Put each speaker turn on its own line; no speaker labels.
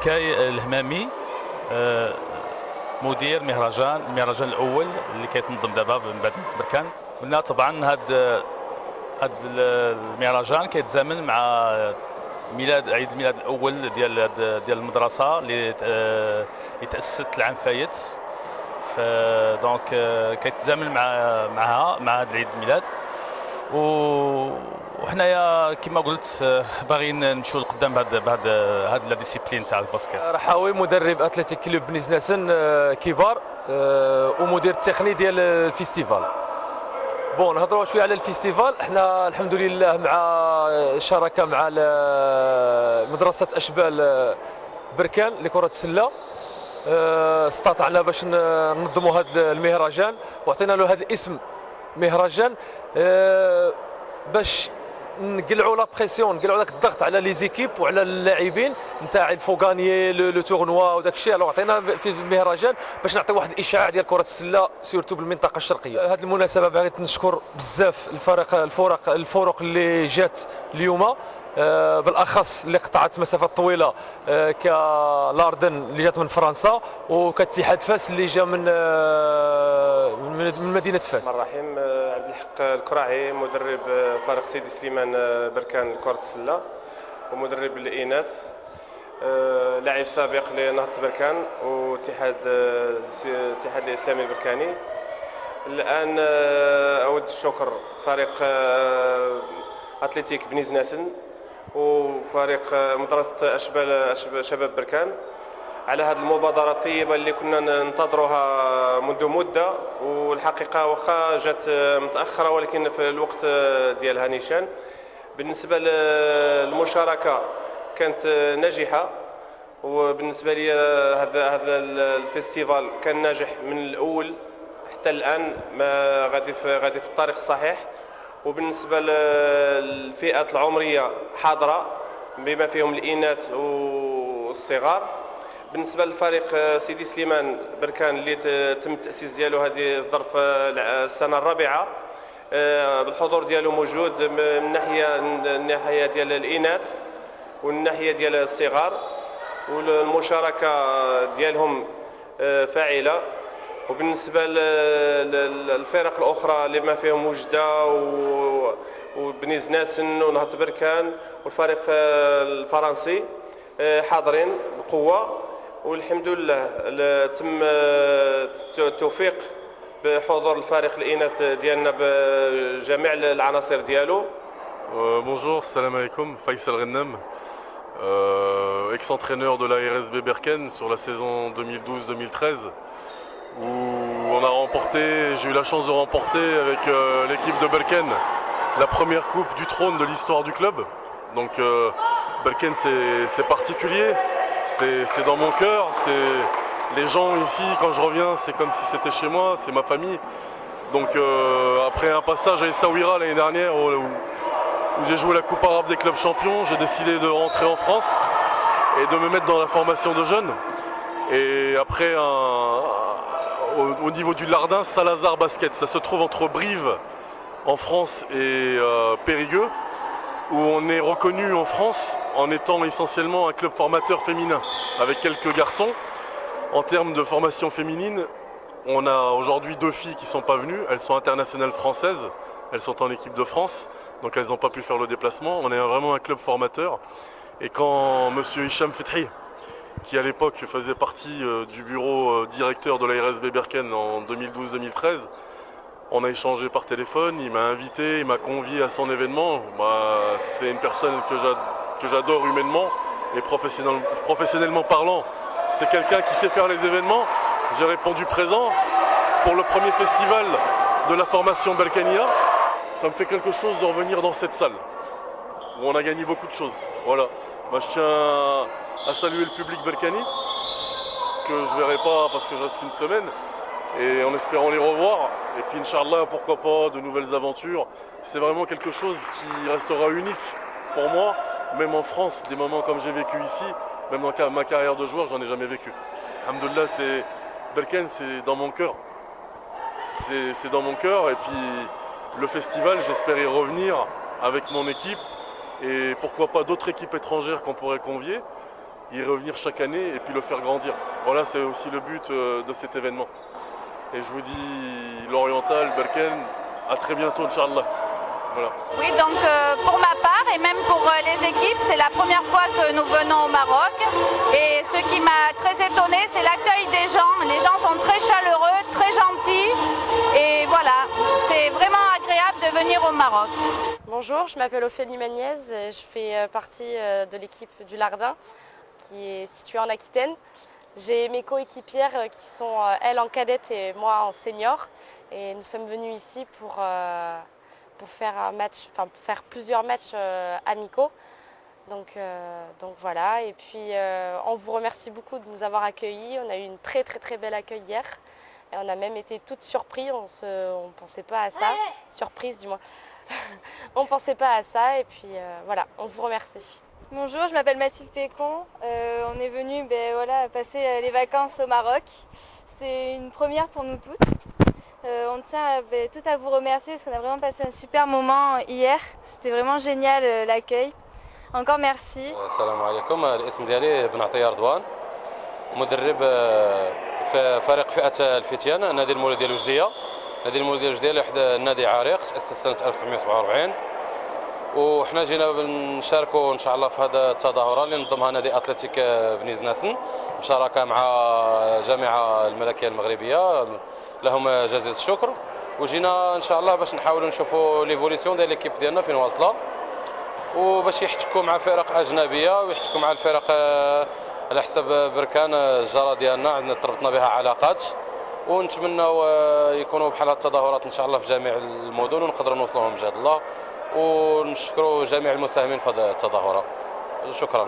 كاي الهمامي مدير المهرجان الاول اللي كيتنظم دابا بمدينه بركان. قلنا طبعا هاد المهرجان كيتزامن مع عيد الميلاد الاول ديال المدرسه اللي تاسست العام فايت. دونك كيتزامن مع هذا العيد الميلاد. وحنايا كما قلت باغيين نمشيو لقدام بهذا لا ديسيبلين تاع الباسكيت.
رحاوي مدرب اتلتيك كلوب بني زناسن كبار ومدير التقني ديال الفيستيفال. بون نهضروا شويه على الفيستيفال. احنا الحمد لله مع شراكه مع مدرسه اشبال بركان لكره السله استطعنا باش ننظموا هذا المهرجان وعطينا له هذا الاسم مهرجان باش نقلعوا لا بريسيون، نقلعوا داك الضغط على لي زيكيب وعلى اللاعبين نتاع الفوغانيي لو تورنوا وداك الشيء. الوغ عطينا في المهرجان باش نعطي واحد الاشعاع ديال كره السله سورتو بالمنطقه الشرقيه. هذه المناسبه بغيت نشكر بزاف الفرق اللي جات اليوم، بالاخص اللي قطعت مسافات طويله كلاردن اللي جات من فرنسا وكاتحاد فاس اللي جا من مدينه فاس.
الرحمن الرحيم. عبد الحق الكراعي مدرب فريق سيدي سليمان بركان كرة السلة ومدرب الإناث، لاعب سابق لنهضة بركان واتحاد الإسلامي البركاني. الآن أود الشكر فريق أتلتيك بني زناسن وفريق مدرسة شباب بركان على هذه المبادرة الطيبة اللي كنا ننتظروها منذ مدة، والحقيقة واخا جات متأخرة ولكن في الوقت ديالها نيشان. بالنسبة للمشاركة كانت ناجحة، وبالنسبة لي هذا الفيستيفال كان ناجح من الأول حتى الآن، ما غادي في الطريق الصحيح. وبالنسبة للفئات العمرية حاضرة بما فيهم الإناث والصغار. بالنسبه للفريق سيدي سليمان بركان اللي تم التاسيس ديالو هذه ظرف السنه الرابعه، بالحضور ديالو موجود من الناحيه ديال الاناث والناحيه ديال الصغار، والمشاركه ديالهم فاعله. وبالنسبه للفرق الاخرى اللي ما فيهم وجده وبني زناسن ونهضة بركان والفريق الفرنسي حاضرين بقوه، والحمد لله تم التوفيق بحضور الفريق الإناث ديالنا بجميع العناصر ديالو.
Bonjour, salam alaikum, Faisal Rennam, ex-entraîneur de la RSB Berken sur la saison 2012-2013, où on a remporté, j'ai eu la chance de remporter avec l'équipe de Berken la première coupe du trône de l'histoire du club. Donc Berken c'est particulier. C'est dans mon cœur, les gens ici, quand je reviens, c'est comme si c'était chez moi, c'est ma famille. Donc après un passage à Essaouira l'année dernière où j'ai joué la Coupe arabe des clubs champions, j'ai décidé de rentrer en France et de me mettre dans la formation de jeunes. Et après, au niveau du Lardin, Salazar Basket, ça se trouve entre Brive en France et Périgueux, où on est reconnu en France en étant essentiellement un club formateur féminin, avec quelques garçons. En termes de formation féminine, on a aujourd'hui 2 filles qui ne sont pas venues, elles sont internationales françaises, elles sont en équipe de France, donc elles n'ont pas pu faire le déplacement. On est vraiment un club formateur. Et quand M. Hicham Fethi, qui à l'époque faisait partie du bureau directeur de la RSB Berken en 2012-2013, on a échangé par téléphone, il m'a invité, il m'a convié à son événement. C'est une personne que j'adore humainement et professionnellement parlant. C'est quelqu'un qui sait faire les événements. J'ai répondu présent pour le premier festival de la formation Balkania. Ça me fait quelque chose de revenir dans cette salle où on a gagné beaucoup de choses. Voilà. Moi, je tiens à saluer le public balkani que je ne verrai pas parce que je reste qu'une semaine, et en espérant les revoir. Et puis Inch'Allah, pourquoi pas de nouvelles aventures. C'est vraiment quelque chose qui restera unique pour moi, même en France. Des moments comme j'ai vécu ici, même dans ma carrière de joueur, j'en ai jamais vécu. Alhamdoulilah, Berken, c'est dans mon cœur. C'est dans mon cœur. Et puis le festival, j'espère y revenir avec mon équipe et pourquoi pas d'autres équipes étrangères qu'on pourrait convier. y revenir chaque année et puis le faire grandir. Voilà, c'est aussi le but de cet événement. Et je vous dis, l'Oriental, Berkane, à très bientôt, Inch'Allah. Voilà.
Oui, donc pour ma part et même pour les équipes, c'est la première fois que nous venons au Maroc. Et ce qui m'a très étonnée, c'est l'accueil des gens. Les gens sont très chaleureux, très gentils. Et voilà, c'est vraiment agréable de venir au Maroc.
Bonjour, je m'appelle Ophélie Magnez, je fais partie de l'équipe du Lardin qui est située en Aquitaine. J'ai mes coéquipières qui sont elles en cadette et moi en senior. Et nous sommes venus ici pour faire un match, enfin pour faire plusieurs matchs amicaux. Donc voilà, et puis on vous remercie beaucoup de nous avoir accueillis. On a eu une très bel accueil hier. Et on a même été toutes surpris, on ne pensait pas à ça, surprise du moins. On ne pensait pas à ça et puis voilà, on vous remercie.
Bonjour, je m'appelle Mathilde Pécon. On est venu passer les vacances au Maroc. C'est une première pour nous toutes. On tient tout à vous remercier parce qu'on a vraiment passé un super moment hier. C'était vraiment génial l'accueil. Encore merci.
السلام عليكم. الاسم ديالي بن عطية رضوان، مدرب في فريق فئة الفتيان نادي المولودية الوجدية. نادي المولودية الوجدية واحد النادي عريق تأسس سنة 1947 وحنا جينا نشاركوا ان شاء الله في هذا التظاهرة اللي نظمها نادي اتلتيك بني زناسن بشراكة مع الجامعة الملكية المغربية لهم جزيل الشكر. وجينا ان شاء الله باش نحاولوا نشوفوا ليفوليسيون ديال ليكيب ديالنا فين واصله وباش يحتكوا مع فرق اجنبيه ويحتكوا مع الفرق على حسب بركان الجاره ديالنا عندنا تربطنا بها علاقات ونتمنوا يكونوا بحال هاد التظاهرات ان شاء الله في جميع المدن ونقدروا نوصلوهم بجهد الله ونشكروا جميع المساهمين في هذه التظاهره. شكرا.